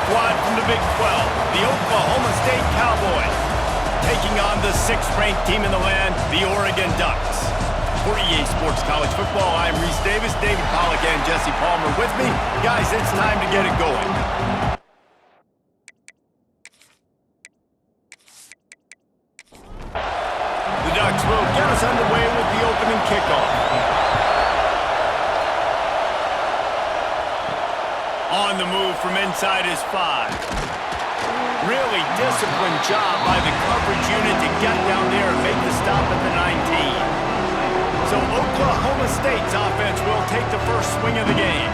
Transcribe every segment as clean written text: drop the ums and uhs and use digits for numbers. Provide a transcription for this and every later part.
squad from the Big 12, the Oklahoma State Cowboys, taking on the 6th-ranked team in the land, the Oregon Ducks. For EA Sports College Football, I'm Reese Davis, David Pollack, and Jesse Palmer with me. Guys, it's time to get it going. The Ducks will get us underway with the opening kickoff. On the move from inside is 5. Really disciplined job by the coverage unit to get down there and make the stop at the 19. So Oklahoma State's offense will take the first swing of the game.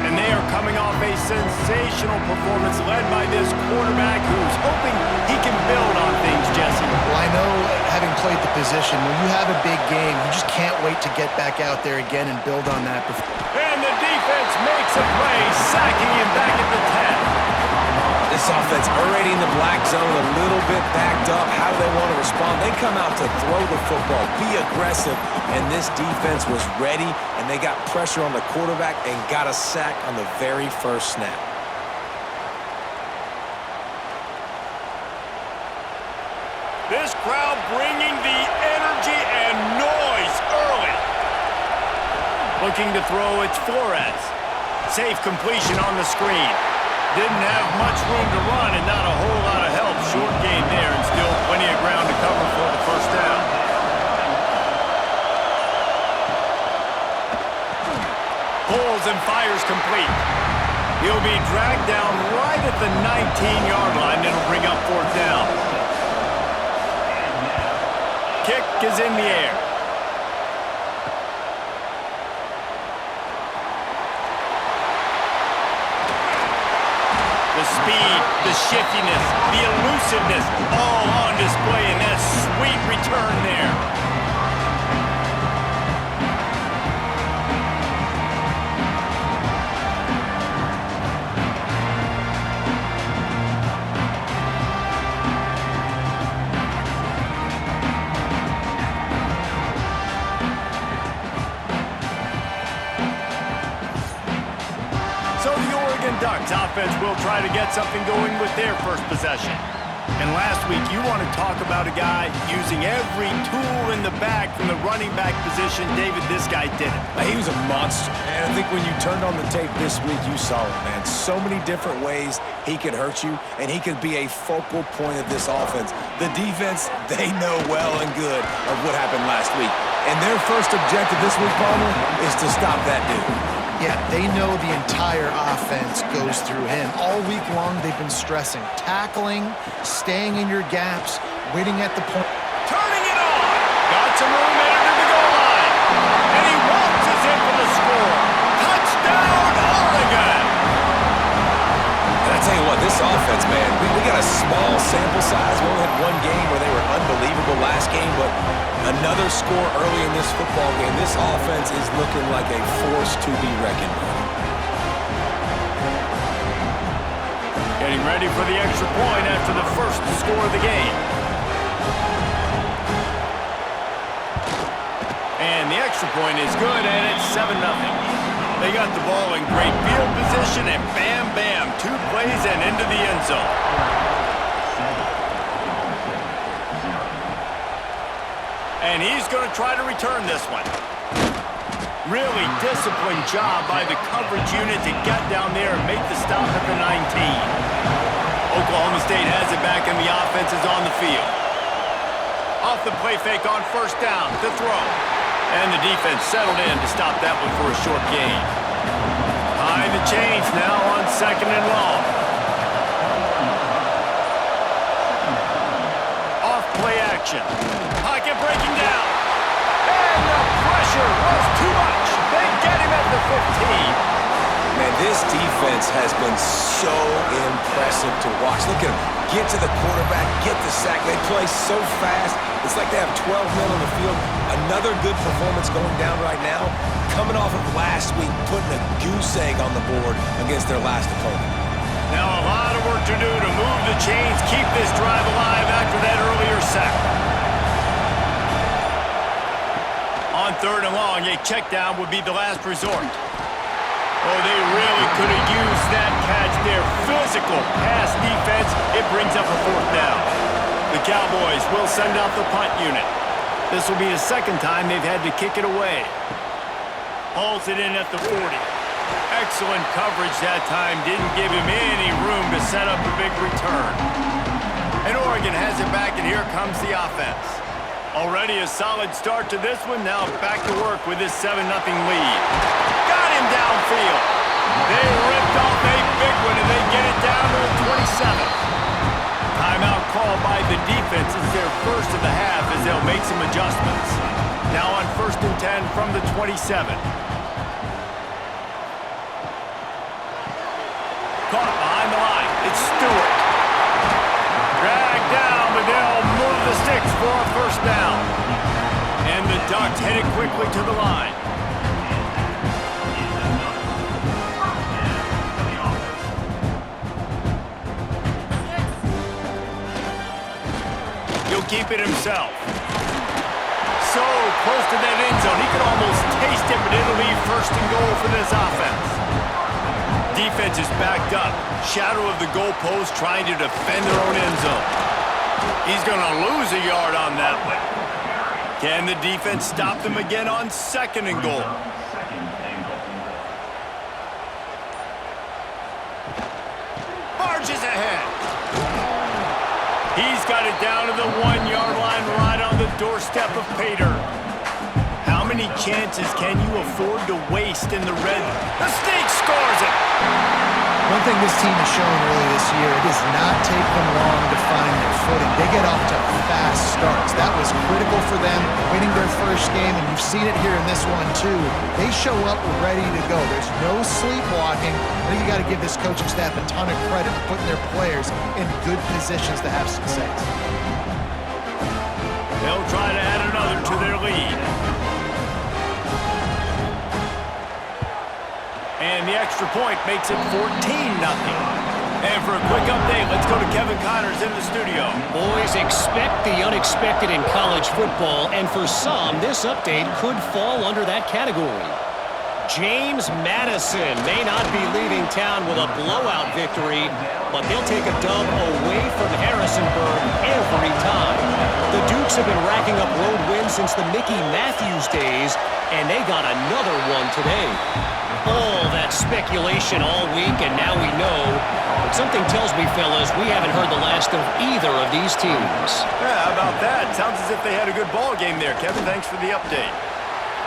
And they are coming off a sensational performance led by this quarterback who's hoping he can build on things, Jesse. Well, I know, having played the position, when you have a big game, you just can't wait to get back out there again and build on that. And the defense makes a play, sacking him back at the 10. This offense already in the black zone, a little bit backed up. How do they want to respond? They come out to throw the football, be aggressive, and this defense was ready, and they got pressure on the quarterback and got a sack on the very first snap. This crowd bringing the energy and noise early. Looking to throw, it's Flores. Safe completion on the screen. Didn't have much room to run and not a whole lot of help. Short gain there and still plenty of ground to cover for the first down. Pulls and fires complete. He'll be dragged down right at the 19-yard line. It'll bring up 4th down. Kick is in the air. The speed, the shiftiness, the elusiveness, all on display in that sweet return there. Ducks offense will try to get something going with their first possession. And last week, you want to talk about a guy using every tool in the bag from the running back position. David, this guy did it. He was a monster, and I think when you turned on the tape this week, you saw it, man. So many different ways he could hurt you, and he could be a focal point of this offense. The defense, they know well and good of what happened last week. And their first objective this week, Palmer, is to stop that dude. Yeah, they know the entire offense goes through him. All week long, they've been stressing. Tackling, staying in your gaps, waiting at the point. Turning it on! Got some room there to the goal line. And he waltzes in for the score. Touchdown, Oregon! And I tell you what, this offense, man, we got a small sample size. We only had one game where they were unbelievable last game, but another score early in this football game. This offense is looking like a force to be reckoned with. Getting ready for the extra point after the first score of the game. And the extra point is good, and it's 7-0. They got the ball in great field position, and bam, bam, 2 plays and into the end zone. And he's going to try to return this one. Really disciplined job by the coverage unit to get down there and make the stop at the 19. Oklahoma State has it back and the offense is on the field. Off the play fake on first down to throw. And the defense settled in to stop that one for a short gain. High the chains now on 2nd and long. Off play action. Pocket breaking down. And the pressure was too much. They get him at the 15. Man, this defense has been so impressive to watch. Look at them get to the quarterback, get the sack. They play so fast. It's like they have 12 men on the field. Another good performance going down right now. Coming off of last week, putting a goose egg on the board against their last opponent. Now a lot of work to do to move the chains, keep this drive alive after that earlier sack. On 3rd and long, a check down would be the last resort. Oh, they really could have used that catch there. Physical pass defense. It brings up a fourth down. The Cowboys will send out the punt unit. This will be the second time they've had to kick it away. Hauls it in at the 40. Excellent coverage that time. Didn't give him any room to set up a big return. And Oregon has it back, and here comes the offense. Already a solid start to this one. Now back to work with this 7-0 lead. Got him downfield. They ripped off a big one, and they get it down to the 27. Timeout call by the defense is their first of the half as they'll make some adjustments. Now on 1st and 10 from the 27. Caught behind the line. It's Stewart. Dragged down, but they'll move the sticks for a first down. And the Ducks headed quickly to the line. He'll keep it himself. So close to that end zone. He could almost taste it, but it'll be 1st and goal for this offense. Defense is backed up. Shadow of the goalpost trying to defend their own end zone. He's going to lose a yard on that one. Can the defense stop them again on 2nd and goal? Barges ahead. He's got it down to the 1-yard line right on the doorstep of Pater. How many chances can you afford to waste in the red? The Snake scores it! One thing this team has shown early this year, it does not take them long to find their footing. They get off to fast starts. That was critical for them, winning their first game, and you've seen it here in this one too. They show up ready to go. There's no sleepwalking. I think you got to give this coaching staff a ton of credit for putting their players in good positions to have success. They'll try to add another to their lead. And the extra point makes it 14-0. And for a quick update, let's go to Kevin Connors in the studio. Boys, expect the unexpected in college football, and for some, this update could fall under that category. James Madison may not be leaving town with a blowout victory, but they'll take a dub away from Harrisonburg every time. The Dukes have been racking up road wins since the Mickey Matthews days, and they got another one today. All that speculation all week, and now we know. But something tells me, fellas, we haven't heard the last of either of these teams. Yeah, how about that? Sounds as if they had a good ball game there. Kevin, thanks for the update.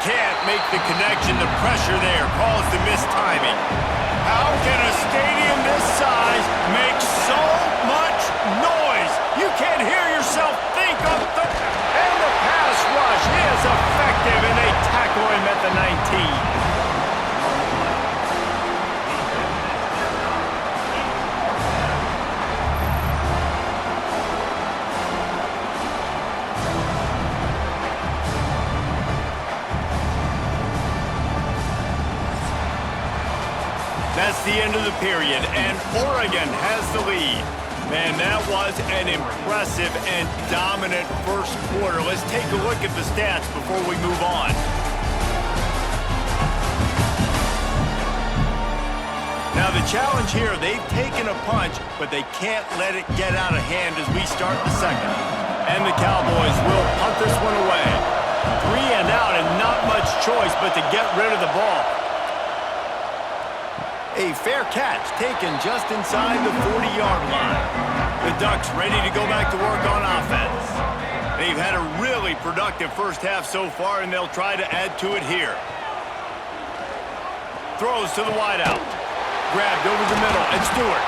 Can't make the connection. The pressure there caused the missed timing. How can a stadium this size make so much noise? You can't hear yourself think of the... And the pass rush is effective, and they tackle him at the 19. That's the end of the period, and Oregon has the lead. Man, that was an impressive and dominant first quarter. Let's take a look at the stats before we move on. Now, the challenge here, they've taken a punch, but they can't let it get out of hand as we start the second. And the Cowboys will punt this one away. 3 and out, and not much choice but to get rid of the ball. A fair catch taken just inside the 40-yard line. The Ducks ready to go back to work on offense. They've had a really productive first half so far, and they'll try to add to it here. Throws to the wideout. Grabbed over the middle, and Stewart.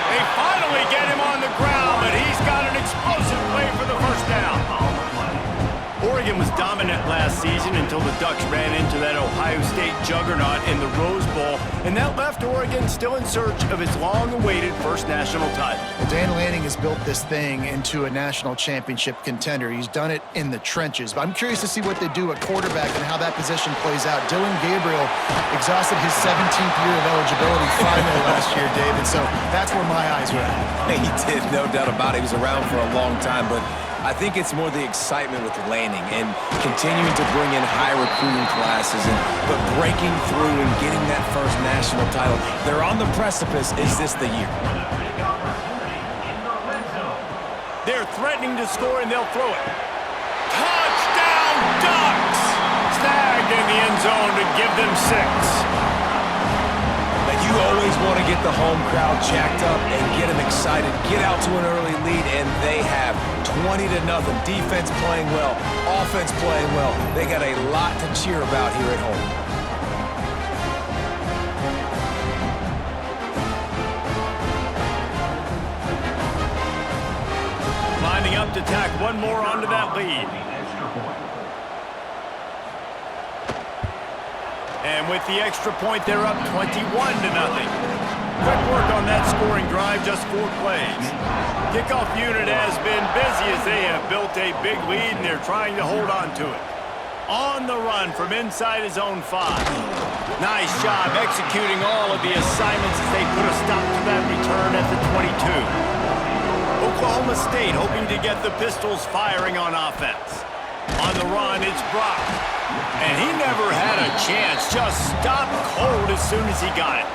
They finally get him on the ground, but he's got an explosive play for the first down. Oregon was dominant last season until the Ducks ran into that Ohio State juggernaut in the Rose Bowl, and that left Oregon still in search of its long-awaited first national title. Well, Dan Lanning has built this thing into a national championship contender. He's done it in the trenches. But I'm curious to see what they do at quarterback and how that position plays out. Dylan Gabriel exhausted his 17th year of eligibility finally last year, David, so that's where my eyes were at. He did, no doubt about it. He was around for a long time, but I think it's more the excitement with landing and continuing to bring in high recruiting classes, but breaking through and getting that first national title. They're on the precipice. Is this the year? They're threatening to score, and they'll throw it. Touchdown, Ducks! Snagged in the end zone to give them 6. You always want to get the home crowd jacked up and get them excited, get out to an early lead, and they have 20-0. Defense playing well, offense playing well. They got a lot to cheer about here at home. Lining up to tack one more onto that lead. And with the extra point, they're up 21-0. Quick work on that scoring drive, just 4 plays. Kickoff unit has been busy as they have built a big lead, and they're trying to hold on to it. On the run from inside his own 5. Nice job executing all of the assignments as they put a stop to that return at the 22. Oklahoma State hoping to get the Pistols firing on offense. On the run, it's Brock. And he never had a chance, just stopped cold as soon as he got it.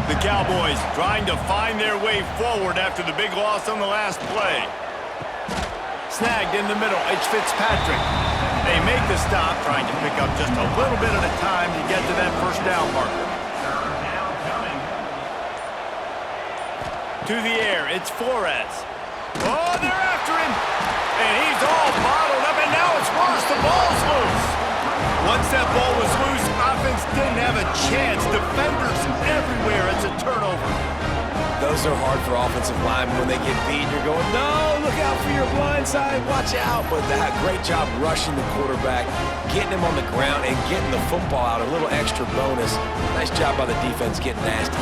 The Cowboys trying to find their way forward after the big loss on the last play. Snagged in the middle, it's Fitzpatrick. They make the stop, trying to pick up just a little bit at a time to get to that first down marker. To the air, it's Flores. Oh, they're after him! And he's all bottled up, and now it's worse. The ball's loose. Once that ball was loose, offense didn't have a chance. Defenders everywhere. It's a turnover. Those are hard for offensive linemen when they get beat. You're going, no, look out for your blind side. Watch out. But that great job rushing the quarterback, getting him on the ground, and getting the football out. A little extra bonus. Nice job by the defense getting nasty.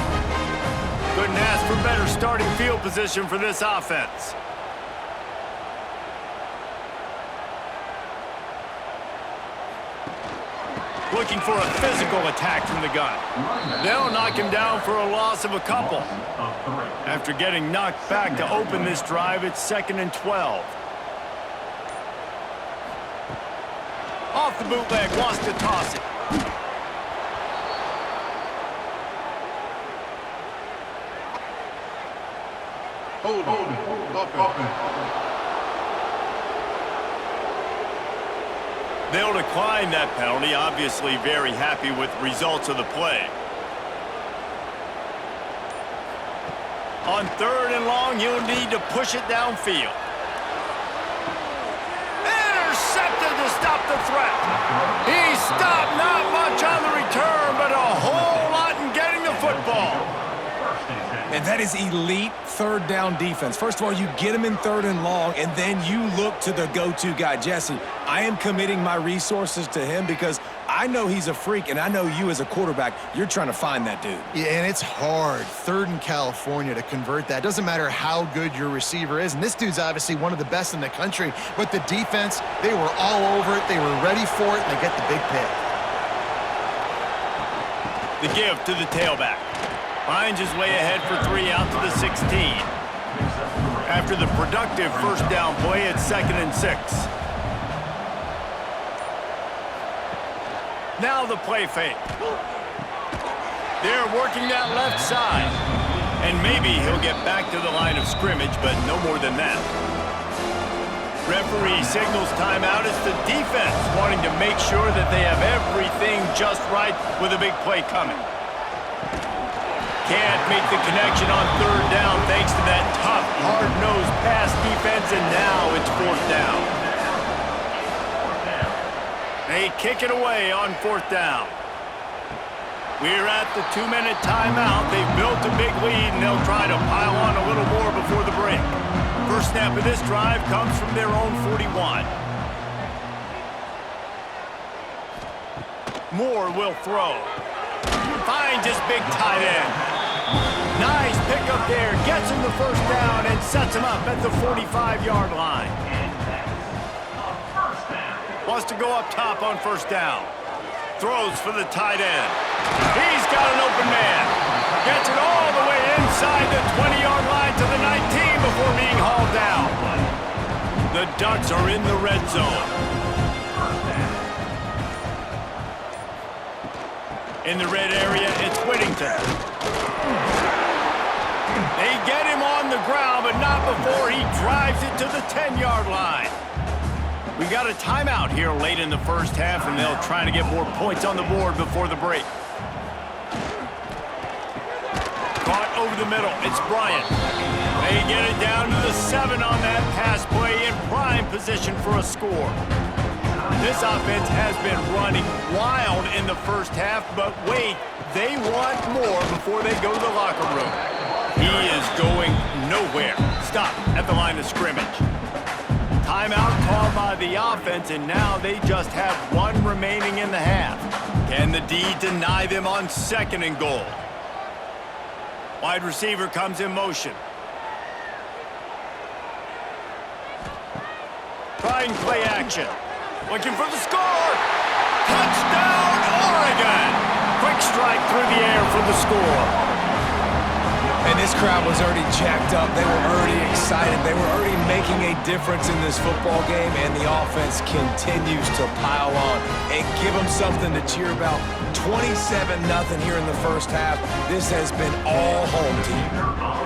Couldn't ask for better starting field position for this offense. Looking for a physical attack from the gun. They'll knock him down for a loss of a couple. After getting knocked back to open this drive, it's 2nd and 12. Off the bootleg, wants to toss it. Hold on. They'll decline that penalty, obviously very happy with results of the play. On 3rd and long, you'll need to push it downfield. Intercepted to stop the threat. He stopped, not much on the return, but a whole lot in getting the football. And that is elite 3rd down defense. First of all, you get him in 3rd and long, and then you look to the go-to guy, Jesse. I am committing my resources to him because I know he's a freak, and I know you as a quarterback, you're trying to find that dude. Yeah, and it's hard, 3rd in California, to convert that. Doesn't matter how good your receiver is, and this dude's obviously one of the best in the country, but the defense, they were all over it, they were ready for it, and they get the big pick. The give to the tailback. Finds his way ahead for 3 out to the 16. After the productive first down play, it's 2nd and 6. Now the play fake. They're working that left side. And maybe he'll get back to the line of scrimmage, but no more than that. Referee signals timeout. It's the defense wanting to make sure that they have everything just right with a big play coming. Can't make the connection on 3rd down thanks to that tough, hard-nosed pass defense, and now it's 4th down. They kick it away on 4th down. We're at the 2-minute timeout. They've built a big lead, and they'll try to pile on a little more before the break. First snap of this drive comes from their own 41. Moore will throw. Finds his big tight end. Nice pickup there. Gets him the first down and sets him up at the 45-yard line. Wants to go up top on 1st down. Throws for the tight end. He's got an open man. Gets it all the way inside the 20-yard line to the 19 before being hauled down. The Ducks are in the red zone. In the red area, it's Whittington. They get him on the ground, but not before he drives it to the 10-yard line. We got a timeout here late in the first half, and they'll try to get more points on the board before the break. Caught over the middle. It's Bryant. They get it down to the 7 on that pass play in prime position for a score. This offense has been running wild in the first half, but wait, they want more before they go to the locker room. He is going nowhere. Stop at the line of scrimmage. Timeout called by the offense, and now they just have one remaining in the half. Can the D deny them on 2nd and goal? Wide receiver comes in motion. Trying play action. Looking for the score. Touchdown, Oregon! Quick strike through the air for the score. And this crowd was already jacked up. They were already excited. They were already making a difference in this football game, and the offense continues to pile on and give them something to cheer about. 27-0 here in the first half. This has been all home team.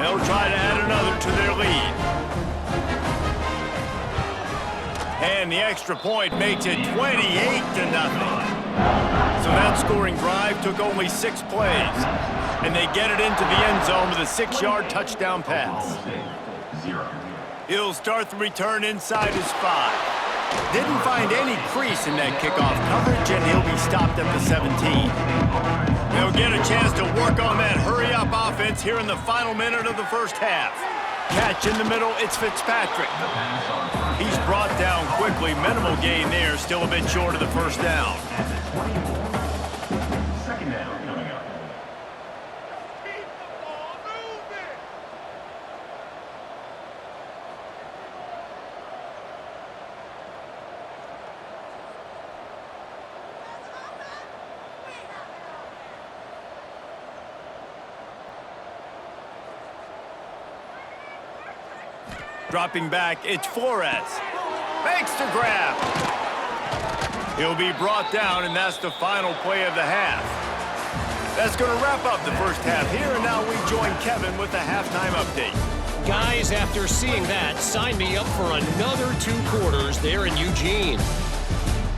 They'll try to add another to their lead. And the extra point makes it 28-0. So that scoring drive took only 6 plays. And they get it into the end zone with a 6-yard touchdown pass. He'll start the return inside his 5. Didn't find any crease in that kickoff coverage, and he'll be stopped at the 17. They'll get a chance to work on that hurry-up offense here in the final minute of the first half. Catch in the middle, it's Fitzpatrick. He's brought down quickly. Minimal gain there, still a bit short of the first down. Second down coming up. Dropping back, it's Flores. Makes the grab. He'll be brought down, and that's the final play of the half. That's going to wrap up the first half here, and now we join Kevin with the halftime update. Guys, after seeing that, sign me up for another 2 quarters there in Eugene.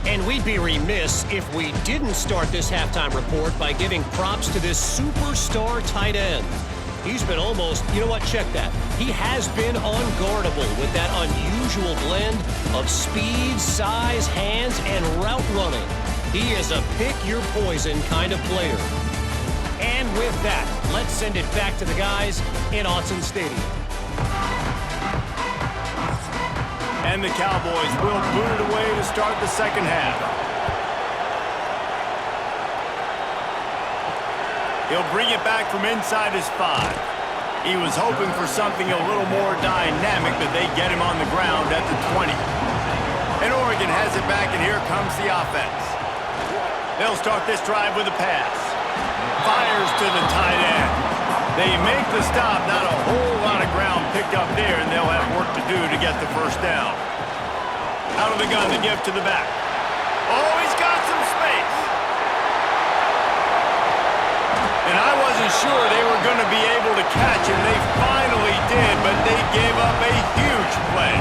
And we'd be remiss if we didn't start this halftime report by giving props to this superstar tight end. He's been almost, you know what, check that. He has been unguardable with that unusual blend of speed, size, hands, and route running. He is a pick-your-poison kind of player. And with that, let's send it back to the guys in Autzen Stadium. And the Cowboys will boot it away to start the second half. He'll bring it back from inside his 5. He was hoping for something a little more dynamic, but they get him on the ground at the 20. And Oregon has it back, and here comes the offense. They'll start this drive with a pass. Fires to the tight end. They make the stop, not a whole lot of ground picked up there, and they'll have work to do to get the first down. Out of the gun, the give to the back. Oh, he's got some space. And I wasn't sure they were going to be able to catch him. They finally did, but they gave up a huge play.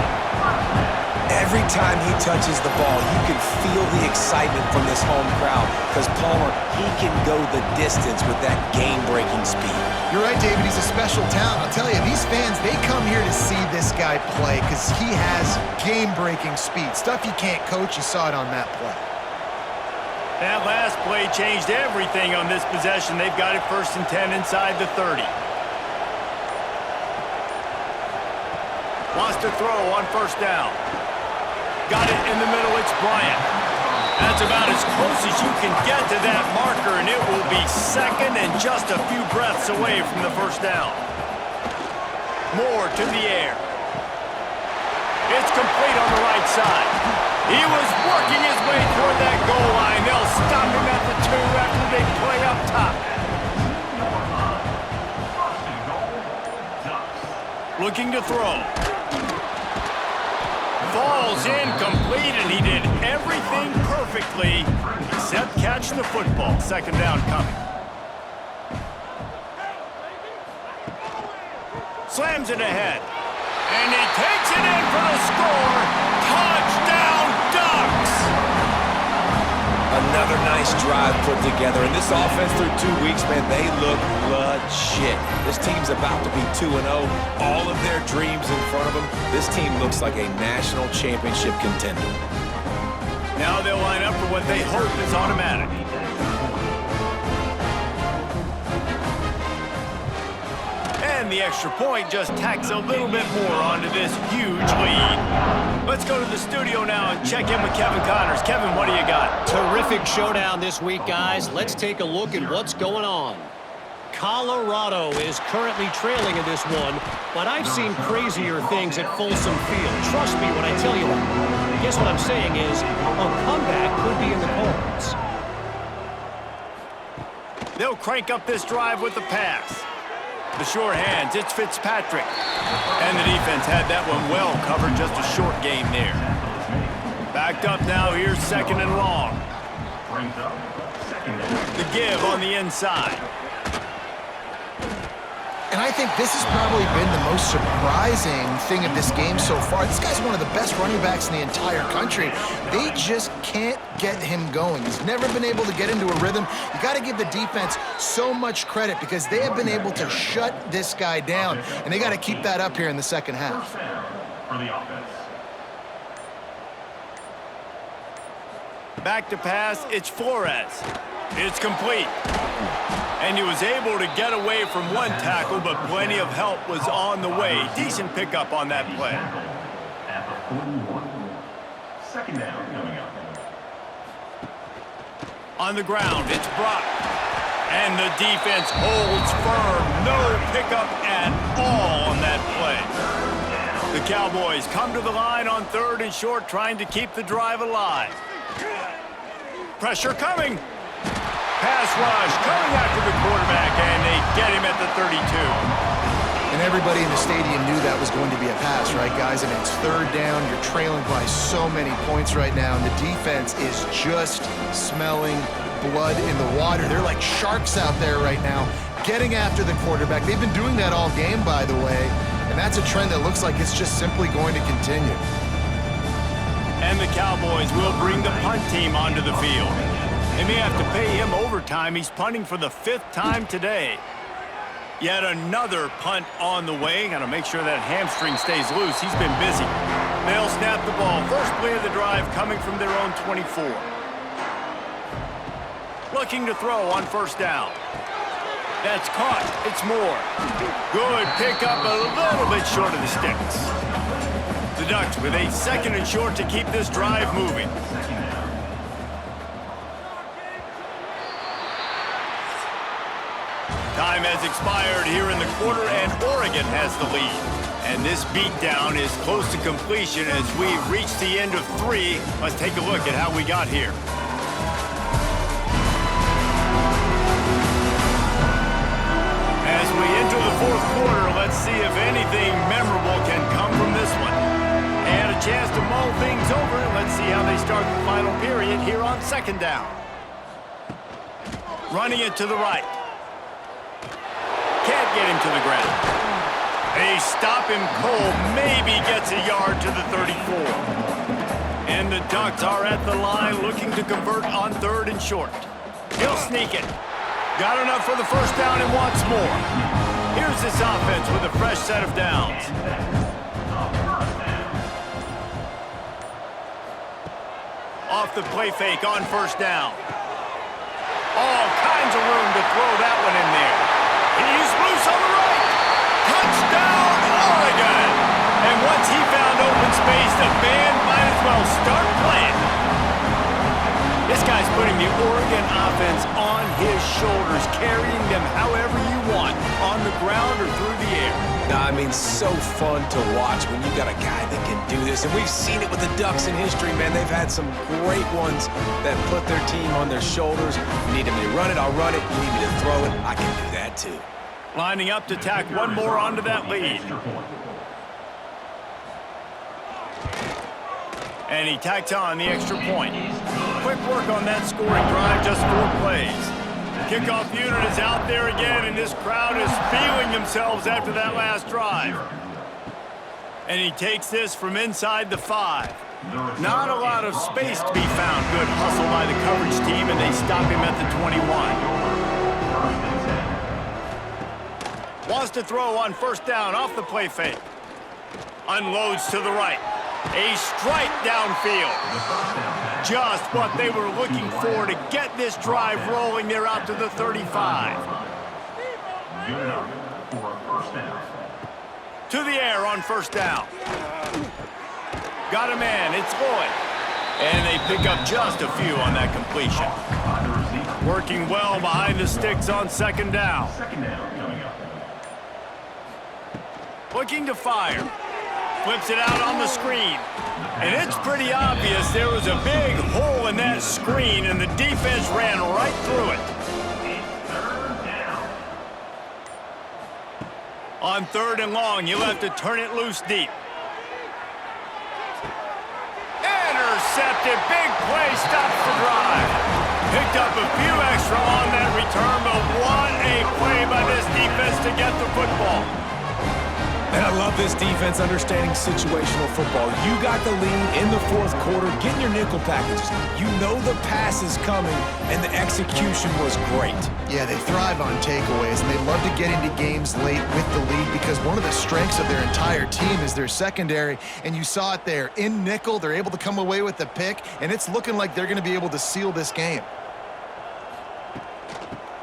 Every time he touches the ball, you can feel the excitement from this home crowd because Palmer, he can go the distance with that game-breaking speed. You're right, David. He's a special talent. I'll tell you, these fans, they come here to see this guy play because he has game-breaking speed. Stuff you can't coach. You saw it on that play. That last play changed everything on this possession. They've got it 1st and 10 inside the 30. Wants to throw on 1st down. Got it in the middle, it's Bryant. That's about as close as you can get to that marker, and it will be 2nd and just a few breaths away from the 1st down. Moore to the air. It's complete on the right side. He was working his way toward that goal line. They'll stop him at the 2 after they play up top. Looking to throw. Ball's incomplete, and he did everything perfectly except catch the football. Second down coming. Slams it ahead. And he takes it in for the score. Touchdown, Ducks! Another nice drive put together. And this offense through 2 weeks, man, they look legit. This team's about to be 2-0. All of their dreams in front of them. This team looks like a national championship contender. Now they'll line up for what they hope is automatic. And the extra point just tacks a little bit more onto this huge lead. Let's go to the studio now and check in with Kevin Connors. Kevin, what do you got? Terrific showdown this week, guys. Let's take a look at what's going on. Colorado is currently trailing in this one, but I've seen crazier things at Folsom Field. Trust me when I tell you that. Guess what I'm saying is a comeback could be in the cards. They'll crank up this drive with the pass. The sure hands, it's Fitzpatrick. And the defense had that one well covered, just a short game there. Backed up now, here's second and long. The give on the inside. And I think this has probably been the most surprising thing of this game so far. This guy's one of the best running backs in the entire country. They just can't get him going. He's never been able to get into a rhythm. You got to give the defense so much credit because they have been able to shut this guy down, and they got to keep that up here in the second half. For the offense. Back to pass, it's Flores. It's complete. And he was able to get away from one tackle, but plenty of help was on the way. Decent pickup on that play. At the 41. Second down coming up. On the ground, it's Brock. And the defense holds firm. No pickup at all on that play. The Cowboys come to the line on third and short, trying to keep the drive alive. Pressure coming. Pass rush coming after the quarterback, and they get him at the 32. And everybody in the stadium knew that was going to be a pass, right, guys? And it's third down. You're trailing by so many points right now, and the defense is just smelling blood in the water. They're like sharks out there right now, getting after the quarterback. They've been doing that all game, by the way, and that's a trend that looks like it's just simply going to continue. And the Cowboys will bring the punt team onto the field. They may have to pay him overtime. He's punting for the 5th time today. Yet another punt on the way. Got to make sure that hamstring stays loose. He's been busy. They'll snap the ball. First play of the drive coming from their own 24. Looking to throw on first down. That's caught. It's Moore. Good pickup, a little bit short of the sticks. The Ducks with a second and short to keep this drive moving. Time has expired here in the quarter, and Oregon has the lead. And this beatdown is close to completion as we've reached the end of 3. Let's take a look at how we got here. As we enter the 4th quarter, let's see if anything memorable can come from this one. They had a chance to mull things over. Let's see how they start the final period here on second down. Running it to the right. Can't get him to the ground. They stop him cold, maybe gets a yard to the 34. And the Ducks are at the line looking to convert on third and short. He'll sneak it. Got enough for the first down and wants more. Here's this offense with a fresh set of downs. Off the play fake on first down. All kinds of room to throw that one in there. He's loose on the right. Touchdown, Oregon. And once he found open space, the band might as well start playing. This guy's putting the Oregon offense on his shoulders, carrying them however you want, on the ground or through the air. I mean, so fun to watch when you got a guy that can do this. And we've seen it with the Ducks in history, man. They've had some great ones that put their team on their shoulders. You need me to run it, I'll run it. You need me to throw it, I can do that too. Lining up to tack one more onto that lead. And he tacks on the extra point. Quick work on that scoring drive, just 4 plays. Kickoff unit is out there again, and this crowd is feeling themselves after that last drive. And he takes this from inside the 5. Not a lot of space to be found. Good hustle by the coverage team, and they stop him at the 21. Wants to throw on first down off the play fake. Unloads to the right. A strike downfield. Just what they were looking for to get this drive rolling. They're out to the 35. Good enough for a first down. To the air on first down. Got a man, it's Lloyd. And they pick up just a few on that completion. Working well behind the sticks on second down. Second down coming up. Looking to fire. Flips it out on the screen. And it's pretty obvious there was a big hole in that screen, and the defense ran right through it. Third down. On third and long, you'll have to turn it loose deep. Intercepted. Big play. Stops the drive. Picked up a few extra on that return, but what a play by this defense to get the football. And I love this defense understanding situational football. You got the lead in the fourth quarter, getting your nickel packages. You know the pass is coming, and the execution was great. Yeah, they thrive on takeaways, and they love to get into games late with the lead because one of the strengths of their entire team is their secondary, and you saw it there. In nickel, they're able to come away with the pick, and it's looking like they're going to be able to seal this game.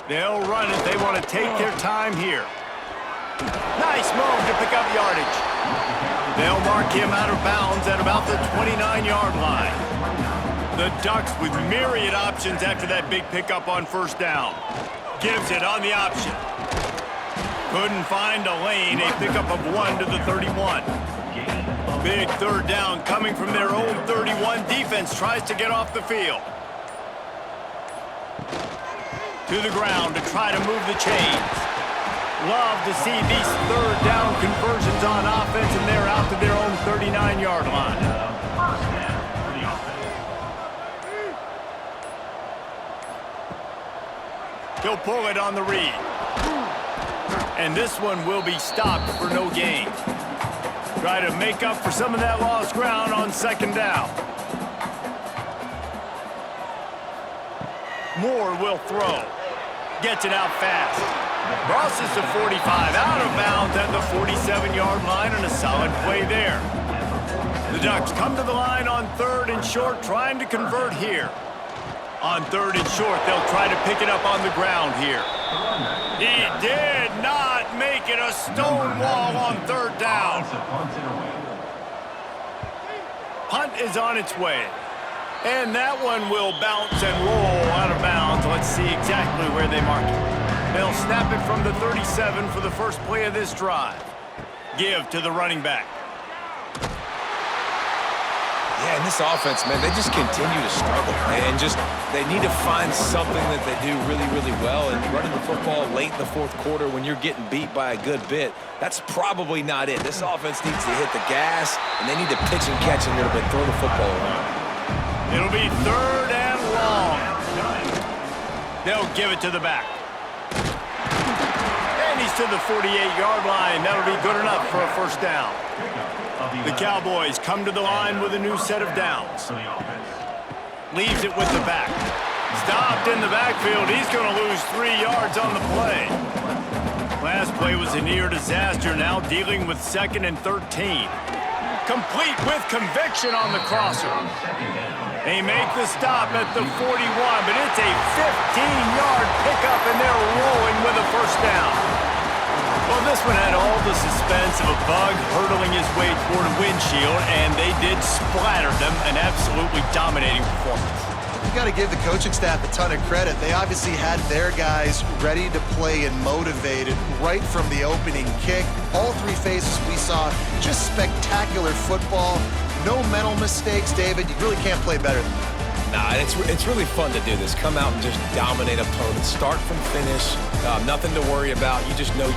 They'll run it. They want to take their time here. Nice move to pick up yardage. They'll mark him out of bounds at about the 29-yard line. The Ducks with myriad options after that big pickup on first down. Gives it on the option. Couldn't find a lane. A pickup of 1 to the 31. Big third down coming from their own 31. Defense tries to get off the field. To the ground to try to move the chains. Love to see these third down conversions on offense, and they're out to their own 39-yard line. First down for the offense. He'll pull it on the read. And this one will be stopped for no gain. Try to make up for some of that lost ground on second down. Moore will throw. Gets it out fast. Crosses the 45, out of bounds at the 47-yard line, and a solid play there. The Ducks come to the line on third and short, trying to convert here. On third and short, they'll try to pick it up on the ground here. He did not make it. A stone wall on third down. Punt is on its way. And that one will bounce and roll out of bounds. Let's see exactly where they mark it. They'll snap it from the 37 for the first play of this drive. Give to the running back. Yeah, and this offense, man, they just continue to struggle. And they need to find something that they do really, really well. And running the football late in the fourth quarter when you're getting beat by a good bit, that's probably not it. This offense needs to hit the gas, and they need to pitch and catch a little bit, throw the football around. It'll be third and long. They'll give it to the back. And he's to the 48-yard line. That'll be good enough for a first down. The Cowboys come to the line with a new set of downs. Leaves it with the back. Stopped in the backfield. He's going to lose 3 yards on the play. Last play was a near disaster. Now dealing with 2nd and 13. Complete with conviction on the crosser. They make the stop at the 41, but it's a 15-yard pickup, and they're rolling with a first down. Well, this one had all the suspense of a bug hurtling his way toward a windshield, and they did splatter them. An absolutely dominating performance. You got to give the coaching staff a ton of credit. They obviously had their guys ready to play and motivated right from the opening kick. All 3 phases we saw just spectacular football. No mental mistakes, David. You really can't play better than that. Nah, it's really fun to do this. Come out and just dominate opponents. Start from finish. Nothing to worry about. You just know